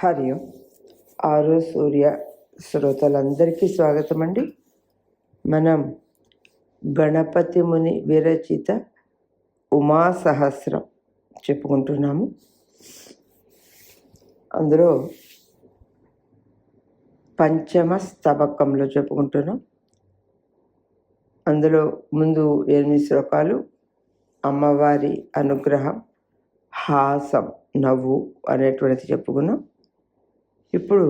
హరి ఓం. ఆరో సూర్య శ్రోతలందరికీ స్వాగతం అండి. మనం గణపతి ముని విరచిత ఉమా సహస్రం చెప్పుకుంటున్నాము. అందులో పంచమ స్తబకంలో చెప్పుకుంటున్నాం. అందులో ముందు 8 శ్లోకాలు అమ్మవారి అనుగ్రహం, హాసం, నవ్వు అనేటువంటిది చెప్పుకున్నాం. ఇప్పుడు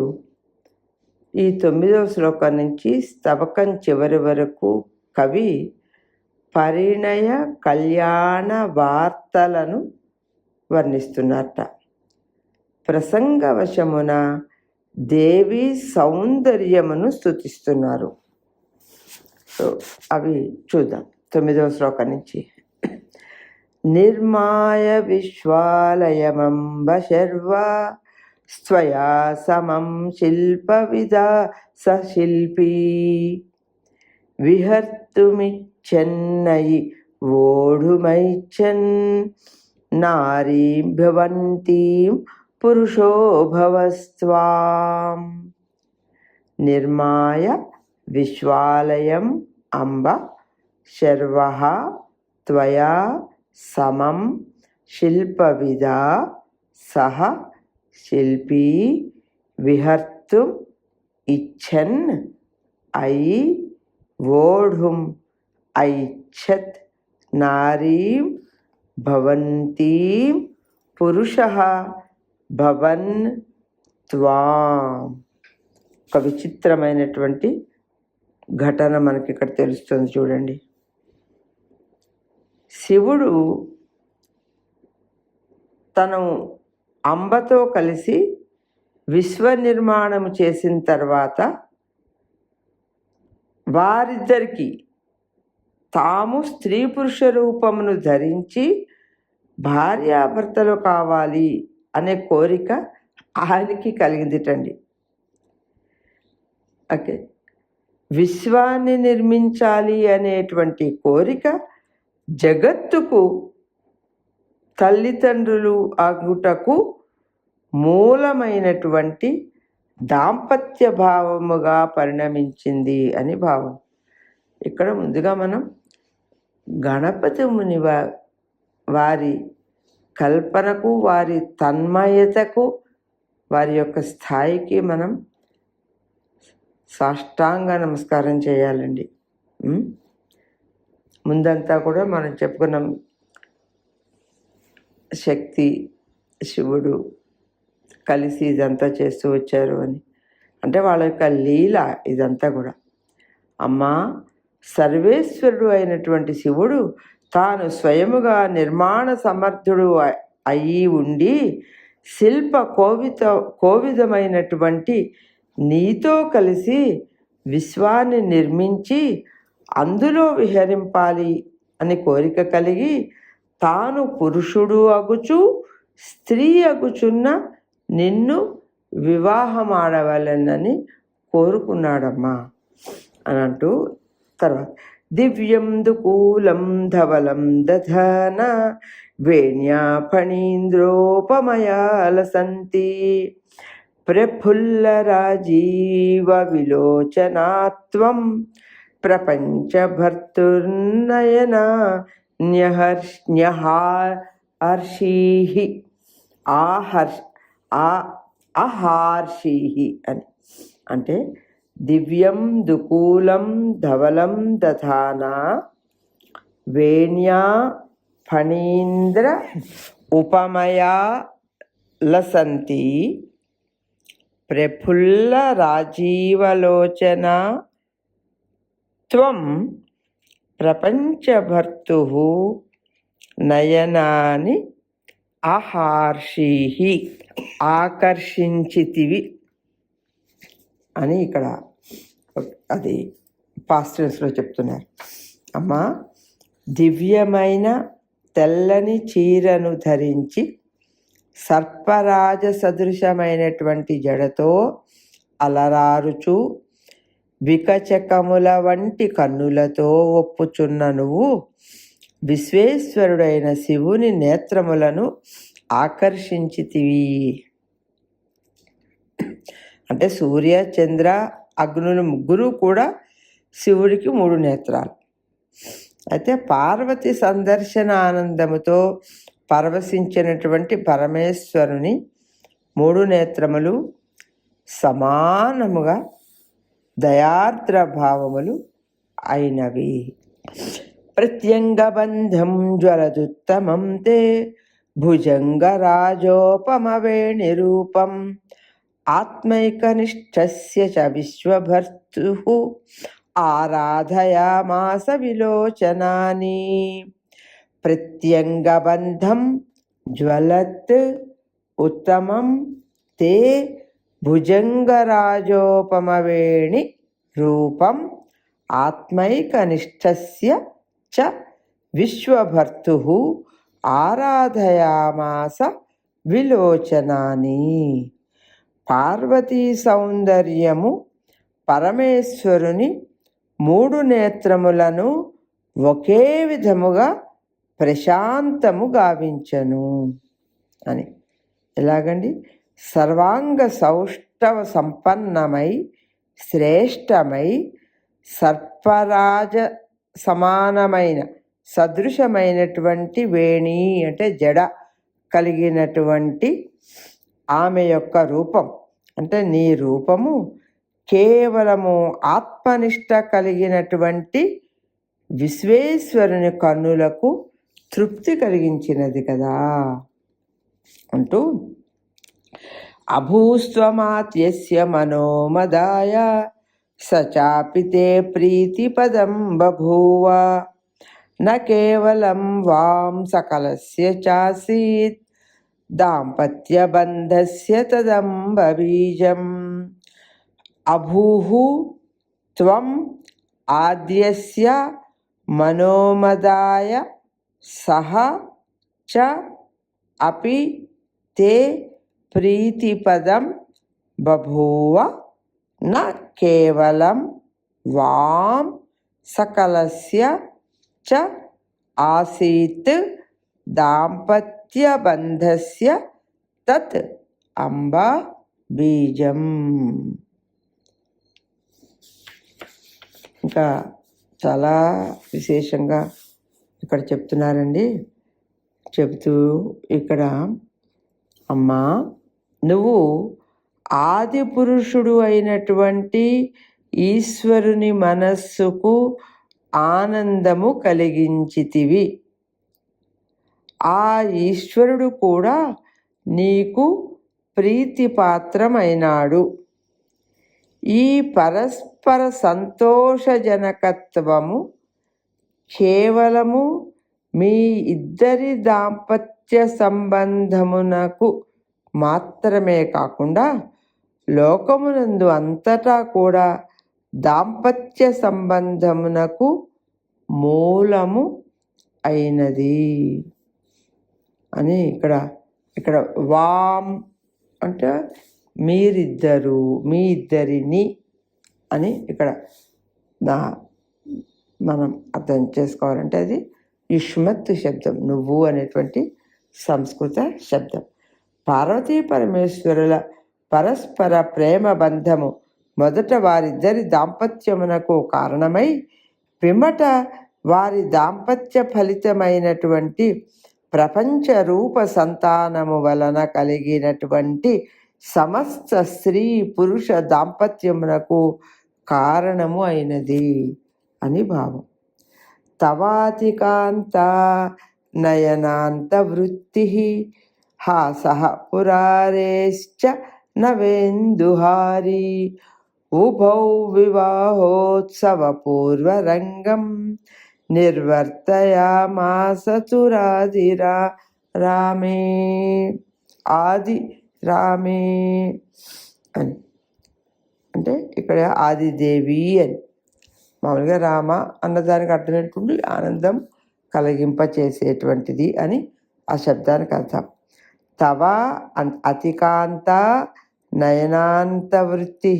ఈ 9వ శ్లోకం నుంచి స్తబకం చివరి వరకు కవి పరిణయ కళ్యాణ వార్తలను వర్ణిస్తున్నారట. ప్రసంగవశమున దేవి సౌందర్యమును స్తుతిస్తున్నారు. అవి చూద్దాం. 9వ శ్లోకం నుంచి. నిర్మాయ విశ్వాలయమంబ శర్వా స్వయా సమం శిల్పవిదా సశిల్పీ విహర్తుమిచ్చన్నయి వోఢుమైచ్చన్ నారీం భవంతీం పురుషో భవస్త్వాం. నిర్మాయ విశ్వాలయం అంబ శర్వః త్వయా సమం శిల్పవిదా సహ శిల్పీ విహర్తుం ఇచ్చన్ అయి వోఢుం ఐచ్ఛత్ నారీం భవంతీం పురుషః భవన్ త్వాం. ఒక విచిత్రమైనటువంటి ఘటన మనకి ఇక్కడ తెలుస్తుంది. చూడండి. శివుడు తను అంబతో కలిసి విశ్వ నిర్మాణము చేసిన తర్వాత వారిద్దరికి తాము స్త్రీ పురుష రూపమును ధరించి భార్యాభర్తలు కావాలి అనే కోరిక ఆయనకి కలిగిందిటండి. ఓకే. విశ్వాన్ని నిర్మించాలి అనేటువంటి కోరిక జగత్తుకు తల్లిదండ్రులు అగుటకు మూలమైనటువంటి దాంపత్య భావముగా పరిణమించింది అని భావం. ఇక్కడ ముందుగా మనం గణపతి ముని వారి కల్పనకు, వారి తన్మయతకు, వారి యొక్క స్థాయికి మనం సాష్టాంగ నమస్కారం చేయాలండి. ముందంతా కూడా మనం చెప్పుకున్నాం, శక్తి శివుడు కలిసి ఇదంతా చేస్తూ వచ్చారు అని. అంటే వాళ్ళ యొక్క లీల ఇదంతా కూడా. అమ్మా, సర్వేశ్వరుడు అయినటువంటి శివుడు తాను స్వయముగా నిర్మాణ సమర్థుడు అయి ఉండి శిల్ప కోవిదమైనటువంటి నీతో కలిసి విశ్వాన్ని నిర్మించి అందులో విహరింపాలి అని కోరిక కలిగి తాను పురుషుడు అగుచు స్త్రీ అగుచున్న నిన్ను వివాహమాడవలనని కోరుకున్నాడమ్మా అని అంటూ తర్వాత దివ్యం దుకూలం ధవలం దధన వేణ్యా ఫణీంద్రోపమయాలసంతి ప్రఫుల్ల రాజీవ విలోచనాత్వం ప్రపంచ భర్తుర్నయన న్యహర్షీహి అహర్షీహి అని. అంటే దివ్యం దుకూలం ధవలం దధానా వేణ్యా ఫణీంద్ర ఉపమయా లసంతి ప్రఫుల్ల రాజీవలోచన త్వం ప్రపంచభర్తు నయనాని అహర్షీహి ఆకర్షించితివి అని ఇక్కడ అది పాస్ట్ టెన్స్లో చెప్తున్నారు. అమ్మా, దివ్యమైన తెల్లని చీరను ధరించి సర్పరాజ సదృశమైనటువంటి జడతో అలరారుచు వికచకముల వంటి కన్నులతో ఒప్పుచున్న నువ్వు విశ్వేశ్వరుడైన శివుని నేత్రములను ఆకర్షించితివి. అంటే సూర్య, చంద్ర, అగ్నులు ముగ్గురు కూడా శివుడికి 3 నేత్రాలు. అయితే పార్వతి సందర్శన ఆనందముతో పరవశించినటువంటి పరమేశ్వరుని 3 నేత్రములు సమానముగా దయార్ద్ర భావములు అయినవి. ప్రత్యంగబంధం జ్వలదుత్తమం తే భుజంగరాజోపమవేణిరూపం ఆత్మైకనిష్ఠస్య చ విశ్వభర్తుః ఆరాధయామాస విలోచనాని. ప్రత్యంగబంధం జ్వలత్ ఉత్తమం తే భుజంగరాజోపమవేణి రూపం ఆత్మైకనిష్ఠస్య చ విశ్వభర్తుః ఆరాధయామాస విలోచనాని. పార్వతీ సౌందర్యము పరమేశ్వరుని 3 నేత్రములను ఒకే విధముగా ప్రశాంతము గావించను అని. ఎలాగండి? సర్వాంగ సౌష్ఠవ సంపన్నమై శ్రేష్టమై సర్పరాజ సమానమైన సదృశమైనటువంటి వేణి అంటే జడ కలిగినటువంటి ఆమె యొక్క రూపం అంటే నీ రూపము కేవలము ఆత్మనిష్ట కలిగినటువంటి విశ్వేశ్వరుని కన్నులకు తృప్తి కలిగించినది కదా అంటూ అభూస్త్వమాత్యస్య మనోమదాయ సచాపితే ప్రీతిపదం బభూవ న కేవలం వాం సకలస్య చాసీత్ దాంపత్యబంధస్య తదంబ బీజం. అభూః త్వం ఆద్యస్య మనోమదాయ సహ చ అపి తే ప్రీతిపదం బభూవ న కేవలం వాం సకలస్య చ ఆసీత్ దాంపత్యబంధస్య తత్ అంబ బీజం. ఇంకా చాలా విశేషంగా ఇక్కడ చెప్తున్నారండి. చెబుతూ ఇక్కడ అమ్మా నువ్వు ఆది పురుషుడు అయినటువంటి ఈశ్వరుని మనస్సుకు ఆనందము కలిగించితివి. ఆ ఈశ్వరుడు కూడా నీకు ప్రీతిపాత్రమైనాడు. ఈ పరస్పర సంతోషజనకత్వము కేవలము మీ ఇద్దరి దాంపత్య సంబంధమునకు మాత్రమే కాకుండా లోకమునందు అంతటా కూడా దాంపత్య సంబంధమునకు మూలము అయినది అని ఇక్కడ వాం అంటే మీరిద్దరు మీ ఇద్దరిని అని ఇక్కడ మనం అర్థం చేసుకోవాలంటే అది యుష్మత్ శబ్దం, నువ్వు అనేటువంటి సంస్కృత శబ్దం. పార్వతీ పరమేశ్వరుల పరస్పర ప్రేమ బంధము మొదట వారిద్దరి దాంపత్యమునకు కారణమై పిమ్మట వారి దాంపత్య ఫలితమైనటువంటి ప్రపంచ రూప సంతానము వలన కలిగినటువంటి సమస్త స్త్రీ పురుష దాంపత్యమునకు కారణము అయినది అని భావం. తవాతికాంత నయనాంత వృత్తి హాసః పురారేశ్చ నవేందుహారి ఉభౌ వివాహోత్సవ పూర్వరంగం నిర్వర్తయామాస తురాదిరా రామే ఆది రామే అని. అంటే ఇక్కడ ఆదిదేవి అని మామూలుగా రామ అన్నదానికి అర్థం ఏంటంటే ఆనందం కలిగింపచేసేటువంటిది అని ఆ శబ్దానికి అర్థం. తవ అతికాంత నయనాంత వృత్తి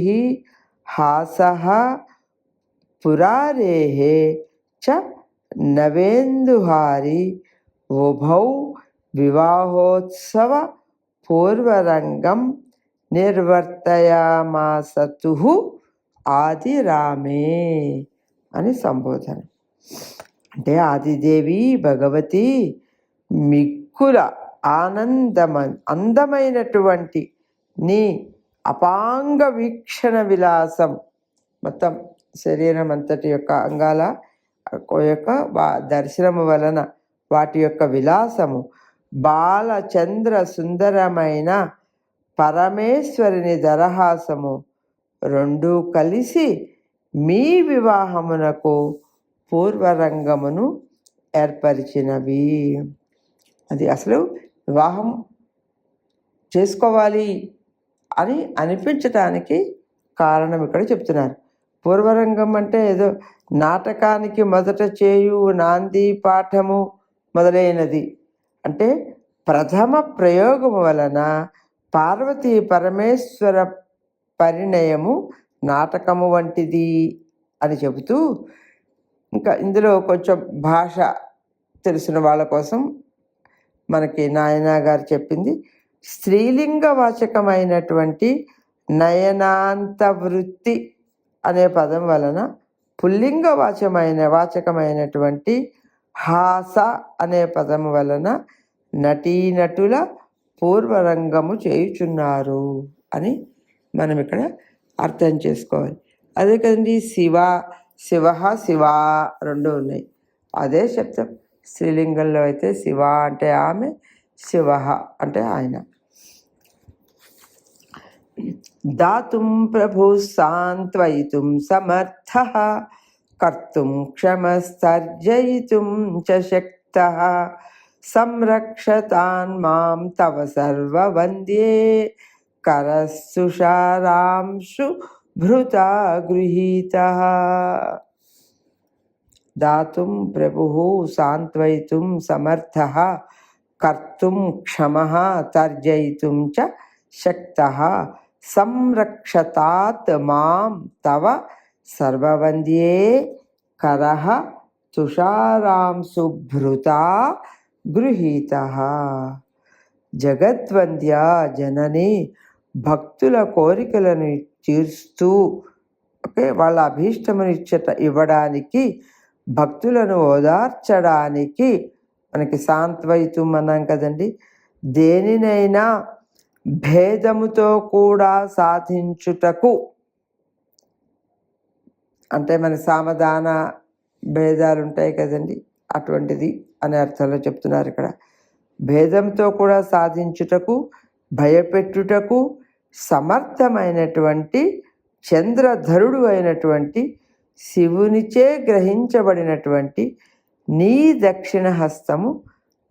హాసః పురారేహే చ నవేందుహారి ఉభౌ వివాహోత్సవ పూర్వరంగం నిర్వర్తయామాసతు ఆదిరామే అని సంబోధన. అంటే ఆదిదేవి భగవతి మిక్కుల అందమైనటువంటి నీ అపాంగ వీక్షణ విలాసం, మొత్తం శరీరం అంతటి యొక్క అంగాల యొక్క దర్శనము వలన వాటి యొక్క విలాసము బాలచంద్ర సుందరమైన పరమేశ్వరుని దరహాసము రెండూ కలిసి మీ వివాహమునకు పూర్వరంగమును ఏర్పరిచినవి. అది అసలు వివాహం చేసుకోవాలి అని అనిపించటానికి కారణం ఇక్కడ చెప్తున్నారు. పూర్వరంగం అంటే ఏదో నాటకానికి మొదట చేయు నాంది పాఠము మొదలైనది. అంటే ప్రథమ ప్రయోగము వలన పార్వతీ పరమేశ్వర పరిణయము నాటకము వంటిది అని చెబుతూ, ఇంకా ఇందులో కొంచెం భాష తెలిసిన వాళ్ళ కోసం మనకి నాయన గారు చెప్పింది, స్త్రీలింగ వాచకమైనటువంటి నయనాంత వృత్తి అనే పదం వలన పుల్లింగ వాచకమైనటువంటి హాస అనే పదం వలన నటీనటుల పూర్వరంగము చేయుచున్నారు అని మనం ఇక్కడ అర్థం చేసుకోవాలి. అదే కదండి, శివ శివ రెండు ఉన్నాయి. అదే శబ్దం. స్త్రీలింగంలో అయితే శివ అంటే ఆమె, శివ అంటే ఆయన. దాతుం ప్రభు సాంత్వయితుం సమర్థః కర్తుం క్షమస్తర్జయితుం చ శక్తః సంరక్షతాన్ మాం తవ సర్వవంద్యే కరస్సుషారాంశు భృతా గృహీతః. దాతుం ప్రభుః సాంత్వయితుం సమర్థః కర్తుం క్షమః తర్జయితుం చ శక్తః సంరక్షతాత్ మాం తవ సర్వవంద్యే కరః తుషారాంశుభృతా గృహీతః. జగద్వంద్య జనని భక్తుల కోరికలను తీర్స్తూ వాళ్ళ అభీష్టమును ఇవ్వడానికి, భక్తులను ఓదార్చడానికి, మనకి సాంత్వయితం అన్నాం కదండి, దేనినైనా భేదముతో కూడా సాధించుటకు, అంటే మన సామధాన భేదాలు ఉంటాయి కదండి, అటువంటిది అనే అర్థంలో చెప్తున్నారు ఇక్కడ. భేదంతో కూడా సాధించుటకు, భయపెట్టుటకు సమర్థమైనటువంటి చంద్రధరుడు అయినటువంటి శివునిచే గ్రహించబడినటువంటి నీ దక్షిణ హస్తము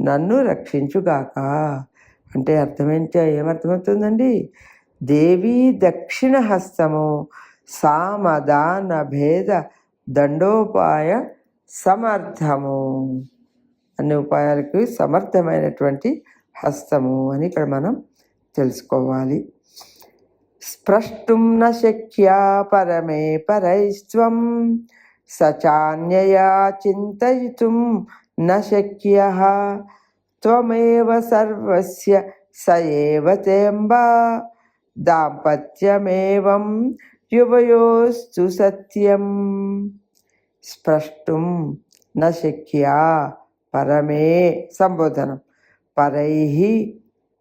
నన్ను రక్షించుగాక. అంటే అర్థమేంటి, ఏమర్థమవుతుందండి? దేవీ దక్షిణ హస్తము సామదాన భేద దండోపాయ సమర్థము, అన్ని ఉపాయాలకు సమర్థమైనటువంటి హస్తము అని ఇక్కడ మనం తెలుసుకోవాలి. స్పృష్టం న శక్యా పరమే పరైస్త్వం సచాన్యయా చింతయితుం న శక్యః త్వమేవ సర్వస్య స ఏవ తేంబ దాంపత్యమేవం యువయోస్తు సత్యం. స్పృష్టం న శక్యా పరమే సంబోధనం పరైః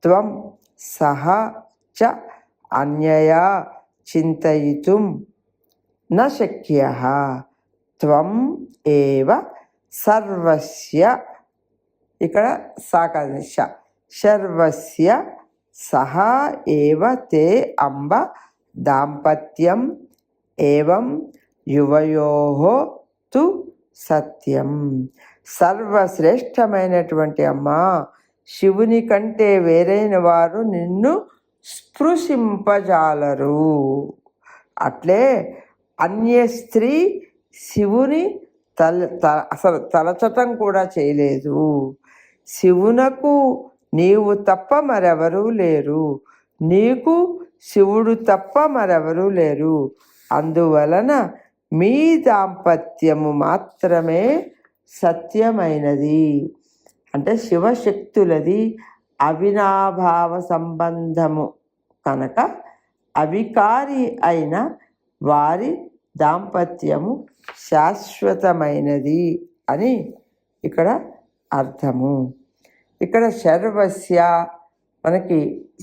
త్వం సహ చ అన్యయా చింతయితుం న శక్యః త్వం ఏవ సర్వస్య, ఇక్కడ సాకాది సర్వస్య సహ ఏవ తే అంబ దాంపత్యం ఏవం యువయోః తు సత్యం. సర్వశ్రేష్టమైనటువంటి అమ్మా, శివుని కంటే వేరైన వారు నిన్ను స్పృశింపజాలరు. అట్లే అన్య స్త్రీ శివుని అసలు తలచటం కూడా చేయలేదు. శివునకు నీవు తప్ప మరెవరూ లేరు, నీకు శివుడు తప్ప మరెవరూ లేరు. అందువలన మీ దాంపత్యము మాత్రమే సత్యమైనది. అంటే శివశక్తులది అవినాభావ సంబంధము కనుక అవికారి అయిన వారి దాంపత్యము శాశ్వతమైనది అని ఇక్కడ అర్థము. ఇక్కడ శర్వస్య మనకి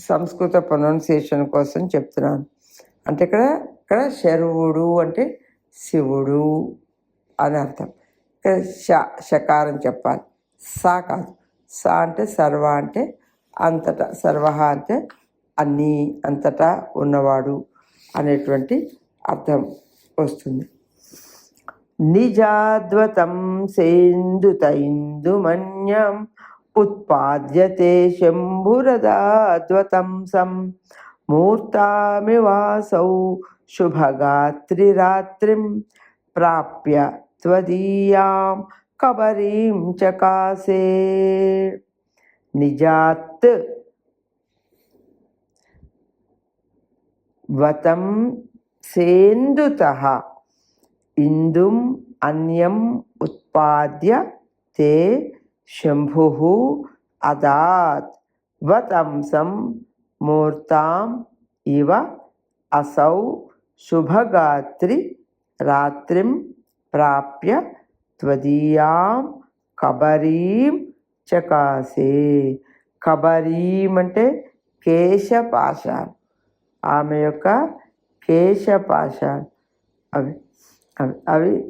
సంస్కృత ప్రొనౌన్సియేషన్ కోసం చెప్తున్నాను. అంటే ఇక్కడ శర్వుడు అంటే శివుడు అని అర్థం. ఇక్కడ శకారం చెప్పాలి, సా కాదు. సా అంటే సర్వ అంటే అంతటా, సర్వ అంటే అన్నీ, అంతటా ఉన్నవాడు అనేటువంటి అర్థం వస్తుంది. నిజాద్వతం సేందుతైందుమన్యం ఉత్పాద్యతే శంభురదాద్వతం సం మూర్తామివాసౌ శుభగాత్రిరాత్రిం ప్రాప్య త్వదీయాం కబరీం చకాసే. నిజాత్ వతం సేందుతః ఇందుం అన్యం ఉత్పాద్య తే శంభుః అదాత్ వతంసం మూర్తాం ఇవ అసౌ శుభగాత్రి రాత్రిం ప్రాప్య త్వదీయాం కబరీం చకాసే. కబరీం అంటే కేశపాశాలు, ఆమె యొక్క కేశపాశాలు అవి అవి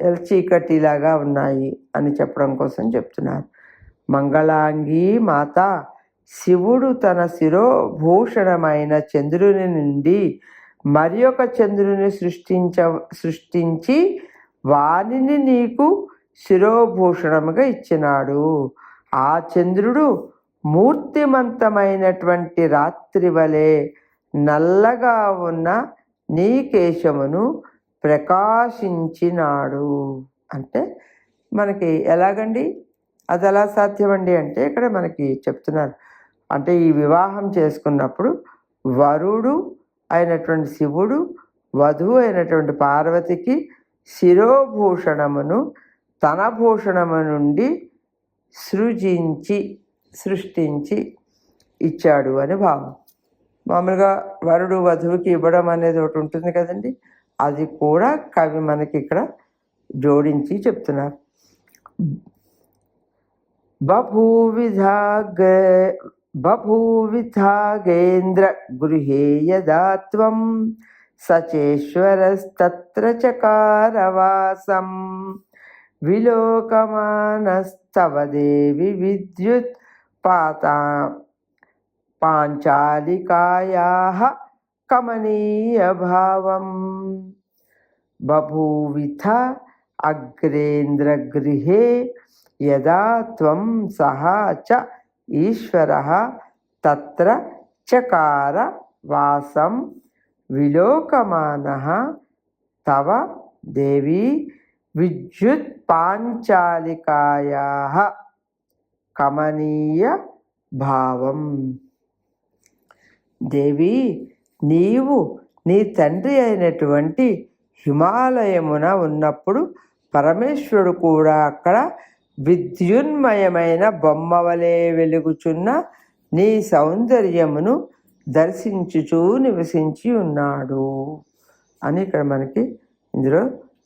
అవి చీకటిలాగా ఉన్నాయి అని చెప్పడం కోసం చెప్తున్నారు. మంగళాంగి మాత శివుడు తన శిరోభూషణమైన చంద్రుని నుండి మరి ఒక చంద్రుని సృష్టించి వానిని నీకు శిరోభూషణముగా ఇచ్చినాడు. ఆ చంద్రుడు మూర్తిమంతమైనటువంటి రాత్రి వలె నల్లగా ఉన్న నీ కేశమును ప్రకాశించినాడు. అంటే మనకి ఎలాగండి, అది ఎలా సాధ్యమండి అంటే ఇక్కడ మనకి చెప్తున్నారు. అంటే ఈ వివాహం చేసుకున్నప్పుడు వరుడు అయినటువంటి శివుడు వధువు అయినటువంటి పార్వతికి శిరోభూషణమును తన భూషణము నుండి సృష్టించి ఇచ్చాడు అని భావం. మామూలుగా వరుడు వధువుకి ఇవ్వడం అనేది ఒకటి ఉంటుంది కదండి, అది కూడా కవి మనకి ఇక్కడ జోడించి చెప్తున్నారు. బభూవిధాగేంద్ర గృహే యదా త్వం సచేశ్వరస్తత్ర చకారవాసం విలోకమానస్తవ దేవి విద్యుత్ పాంచాలికాయాః కమనీయ భావం. బభూవిథ అగ్రేంద్రగృహే యదా త్వం సహ చ ఈశ్వరః తత్ర చకార వాసం విలోకమానః తవ దేవి విద్యుత్ పాంచాలికాయాః కమనీయ భావం. దేవి, నీవు నీ తండ్రి అయినటువంటి హిమాలయమున ఉన్నప్పుడు పరమేశ్వరుడు కూడా అక్కడ విద్యున్మయమైన బొమ్మవలే వెలుగుచున్న నీ సౌందర్యమును దర్శించుచూ నివసించి ఉన్నాడు అని ఇక్కడ మనకి ఇందులో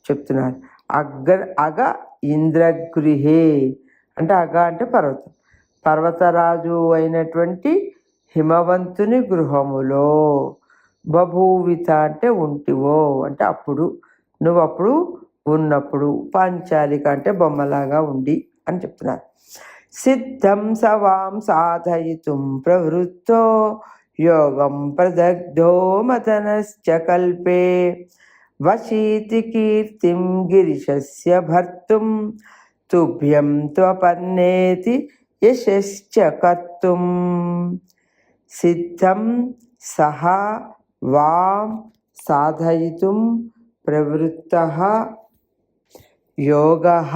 చెప్తున్నారు. అగ ఇంద్రగృహే అంటే అగ అంటే పర్వతం, పర్వతరాజు అయినటువంటి హిమవంతుని గృహములో. బభూవిత అంటే ఉంటివో అంటే అప్పుడు, నువ్వప్పుడు ఉన్నప్పుడు. పాంచాలిక అంటే బొమ్మలాగా ఉండి అని చెప్తున్నారు. సిద్ధం సవాం సాధయితుం ప్రవృత్తో యోగం ప్రదగ్ధో మతనశ్చ కల్పే వశీతి కీర్తిం గిరిశస్య భర్తుం తుభ్యం త్వపన్నేతి యశశ్చ కర్తుం. సిద్ధం సహ వాం సాధయితుం ప్రవృత్తః యోగః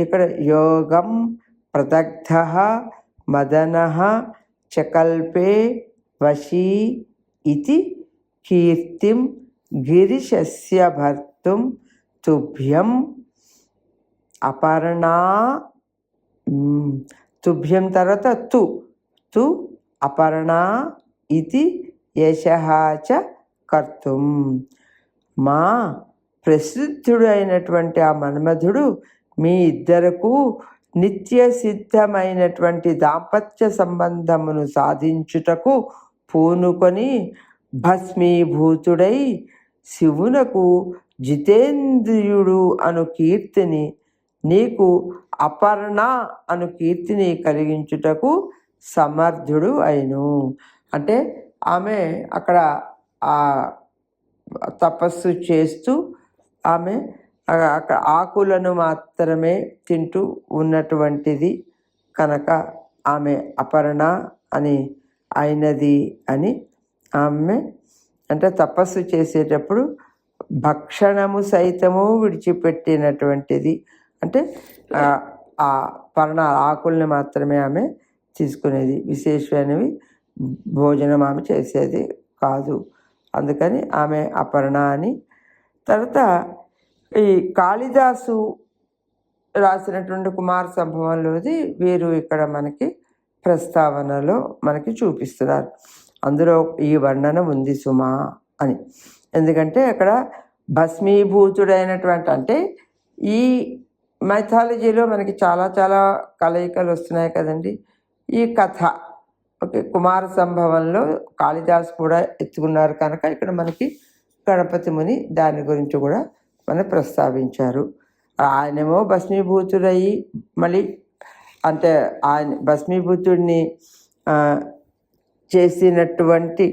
ఇక్కడ యోగం ప్రదగ్ధః మదనః చ కల్పే వశీ ఇతి కీర్తిం గిరిశస్య భర్తుం తుభ్యం అపర్ణా. తుభ్యం తర్వాత తు అపర్ణ ఇది యశః చ కర్తుం. మా ప్రసిద్ధుడు అయినటువంటి ఆ మన్మధుడు మీ ఇద్దరకు నిత్య సిద్ధమైనటువంటి దాంపత్య సంబంధమును సాధించుటకు పూనుకొని భస్మీభూతుడై శివునకు జితేంద్రియుడు అను కీర్తిని, నీకు అపర్ణ అను కీర్తిని కలిగించుటకు సమర్థుడు అయిను. అంటే ఆమె అక్కడ ఆ తపస్సు చేస్తూ ఆమె అక్కడ ఆకులను మాత్రమే తింటూ ఉన్నటువంటిది కనుక ఆమె అపర్ణ అని అయినది అని ఆమె అంటే తపస్సు చేసేటప్పుడు భక్షణము సైతము విడిచిపెట్టినటువంటిది. అంటే ఆ పర్ణ ఆకుల్ని మాత్రమే ఆమె తీసుకునేది, విశేషమైనవి భోజనం ఆమె చేసేది కాదు. అందుకని ఆమె అపర్ణ అని. తర్వాత ఈ కాళిదాసు రాసినటువంటి కుమార సంభవంలోది వీరు ఇక్కడ మనకి ప్రస్తావనలో మనకి చూపిస్తున్నారు. అందులో ఈ వర్ణన ఉంది సుమా అని. ఎందుకంటే అక్కడ భస్మీభూతుడైనటువంటి అంటే ఈ మైథాలజీలో మనకి చాలా చాలా కలయికలు వస్తున్నాయి కదండి. ఈ కథ ఓకే కుమార సంభవంలో కాళిదాసు కూడా ఎత్తుకున్నారు కనుక ఇక్కడ మనకి గణపతి ముని దాని గురించి కూడా మనం ప్రస్తావించారు. ఆయనేమో భస్మీభూతుడయ్యి మళ్ళీ అంటే ఆయన భస్మీభూతుడిని చేసినటువంటి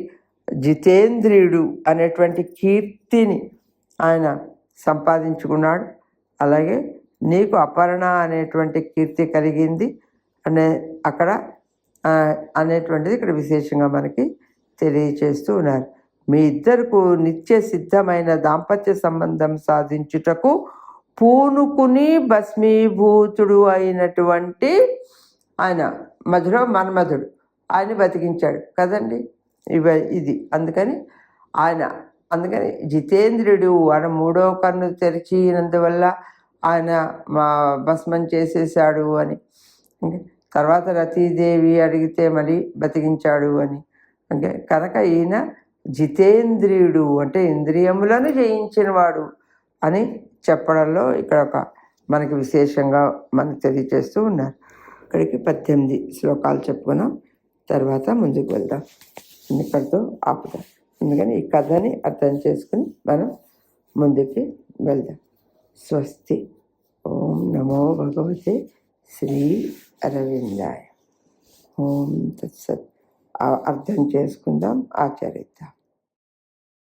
జితేంద్రియుడు అనేటువంటి కీర్తిని ఆయన సంపాదించుకున్నాడు. అలాగే నీకు అపర్ణ అనేటువంటి కీర్తి కలిగింది అనే అక్కడ అనేటువంటిది ఇక్కడ విశేషంగా మనకి తెలియచేస్తూ ఉన్నారు. మీ ఇద్దరుకు నిత్య సిద్ధమైన దాంపత్య సంబంధం సాధించుటకు పూనుకుని భస్మీభూతుడు అయినటువంటి ఆయన మన్మధుడు ఆయన బతికించాడు కదండి. ఇది అందుకని జితేంద్రుడు ఆయన మూడో కన్ను తెరిచినందువల్ల ఆయన భస్మం చేసేసాడు అని. తర్వాత రతీదేవి అడిగితే మళ్ళీ బతికించాడు అని. అంటే కనుక ఈయన జితేంద్రియుడు అంటే ఇంద్రియములను జయించినవాడు అని చెప్పడంలో ఇక్కడ ఒక మనకి విశేషంగా మనకు తెలియచేస్తూ ఉన్నారు. ఇక్కడికి 18 శ్లోకాలు చెప్పుకున్నాం. తర్వాత ముందుకు వెళ్దాం. ఇక్కడితో ఆపుదాం. ఎందుకని ఈ కథని అర్థం చేసుకుని మనం ముందుకి వెళ్దాం. స్వస్తి. ఓం నమో భగవతే శ్రీ అరవిందాయ. ఓం తత్సత్. అర్థం చేసుకుందాం, ఆచరిద్దాం.